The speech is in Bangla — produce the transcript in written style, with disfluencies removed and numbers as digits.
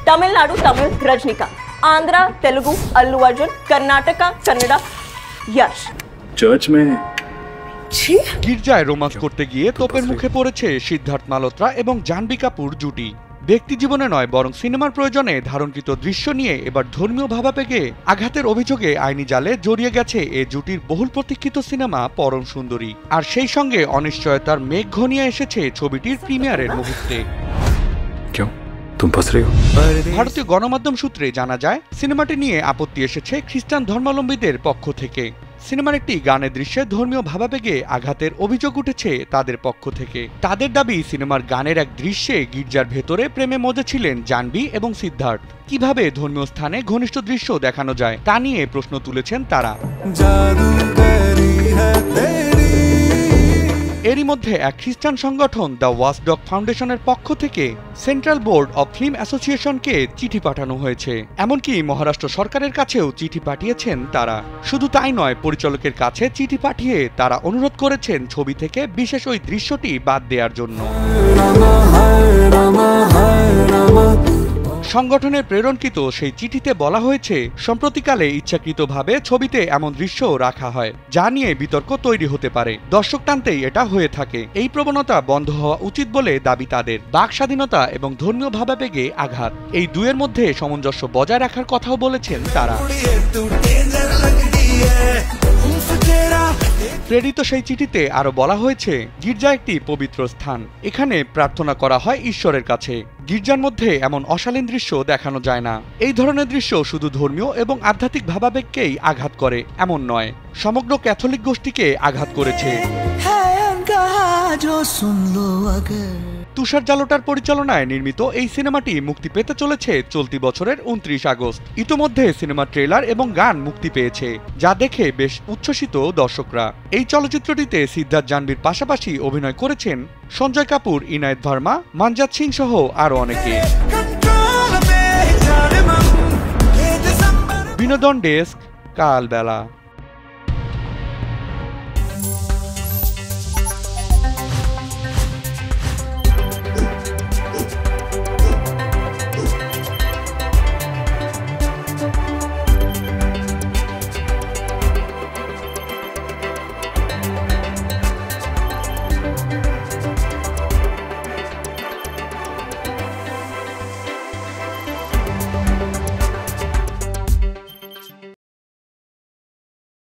तमिलनाडु तमिल रजनीकांत, आंध्रा तेलुगु अल्लू अर्जुन, कर्नाटका कन्नड़ा यश। चर्च में गिरजाয় রোমান্স করতে গিয়ে তোপের মুখে পড়েছে সিদ্ধার্থ মালহোত্রা এবং জাহ্নবী কাপুর জুটি। ব্যক্তি জীবনে নয় বরং সিনেমার প্রয়োজনে ধারণকৃত দৃশ্য নিয়ে এবার ধর্মীয় ভাবাবেগে আঘাতের অভিযোগে আইনি জালে জড়িয়ে গেছে এ জুটির বহুল প্রতীক্ষিত সিনেমা পরম সুন্দরী। আর সেই সঙ্গে অনিশ্চয়তার মেঘ ঘনিয়ে এসেছে ছবিটির প্রিমিয়ারের মুহূর্তে। ভারতীয় গণমাধ্যম সূত্রে জানা যায়, সিনেমাটি নিয়ে আপত্তি এসেছে খ্রিস্টান ধর্মাবলম্বীদের পক্ষ থেকে। সিনেমার একটি গানের দৃশ্যে ধর্মীয় ভাবাবেগে আঘাতের অভিযোগ উঠেছে তাদের পক্ষ থেকে। তাদের দাবি, সিনেমার গানের এক দৃশ্যে গির্জার ভেতরে প্রেমে মজেছিলেন জাহ্নবী এবং সিদ্ধার্থ। কিভাবে ধর্মীয় স্থানে ঘনিষ্ঠ দৃশ্য দেখানো যায় তা নিয়ে প্রশ্ন তুলেছেন তারা। এরই মধ্যে এক খ্রিস্টান সংগঠন দ্য ওয়াচডগ ফাউন্ডেশনের পক্ষ থেকে সেন্ট্রাল বোর্ড অব ফিল্ম অ্যাসোসিয়েশনকে চিঠি পাঠানো হয়েছে। এমনকি মহারাষ্ট্র সরকারের কাছেও চিঠি পাঠিয়েছেন তারা। শুধু তাই নয়, পরিচালকের কাছে চিঠি পাঠিয়ে তারা অনুরোধ করেছেন ছবি থেকে বিশেষ ওই দৃশ্যটি বাদ দেওয়ার জন্য। সংগঠনের প্রেরণকৃত সেই চিঠিতে বলা হয়েছে, সম্প্রতিকালে ইচ্ছাকৃতভাবে ছবিতে এমন দৃশ্য রাখা হয় যা নিয়ে বিতর্ক তৈরি হতে পারে। দর্শক টানতেই এটা হয়ে থাকে। এই প্রবণতা বন্ধ হওয়া উচিত বলে দাবি তাদের। বাক স্বাধীনতা এবং ধর্মীয় ভাবাবেগে আঘাত, এই দুয়ের মধ্যে সামঞ্জস্য বজায় রাখার কথাও বলেছেন তারা। প্রেরিত সেই চিঠিতে আরো বলা হয়েছে, গির্জা একটি পবিত্র স্থান। এখানে প্রার্থনা করা হয় ঈশ্বরের কাছে। গির্জার মধ্যে এমন অশালীন দৃশ্য দেখানো যায় না। এই ধরনের দৃশ্য শুধু ধর্মীয় এবং আধ্যাত্মিক ভাবাবেগকেই আঘাত করে এমন নয়, সমগ্র ক্যাথলিক গোষ্ঠীকে আঘাত করেছে। তুষার জালোটার পরিচালনায় নির্মিত এই সিনেমাটি মুক্তি পেতে চলেছে চলতি বছরের 29 আগস্ট। ইতোমধ্যে সিনেমার ট্রেলার এবং গান মুক্তি পেয়েছে, যা দেখে বেশ উচ্ছ্বসিত দর্শকরা। এই চলচ্চিত্রটিতে সিদ্ধার্থ জাহ্নবীর পাশাপাশি অভিনয় করেছেন সঞ্জয় কাপুর, ইনায়েত ভার্মা, মানজাত সিং সহ আরো অনেকে। বিনোদন ডেস্ক, কালবেলা।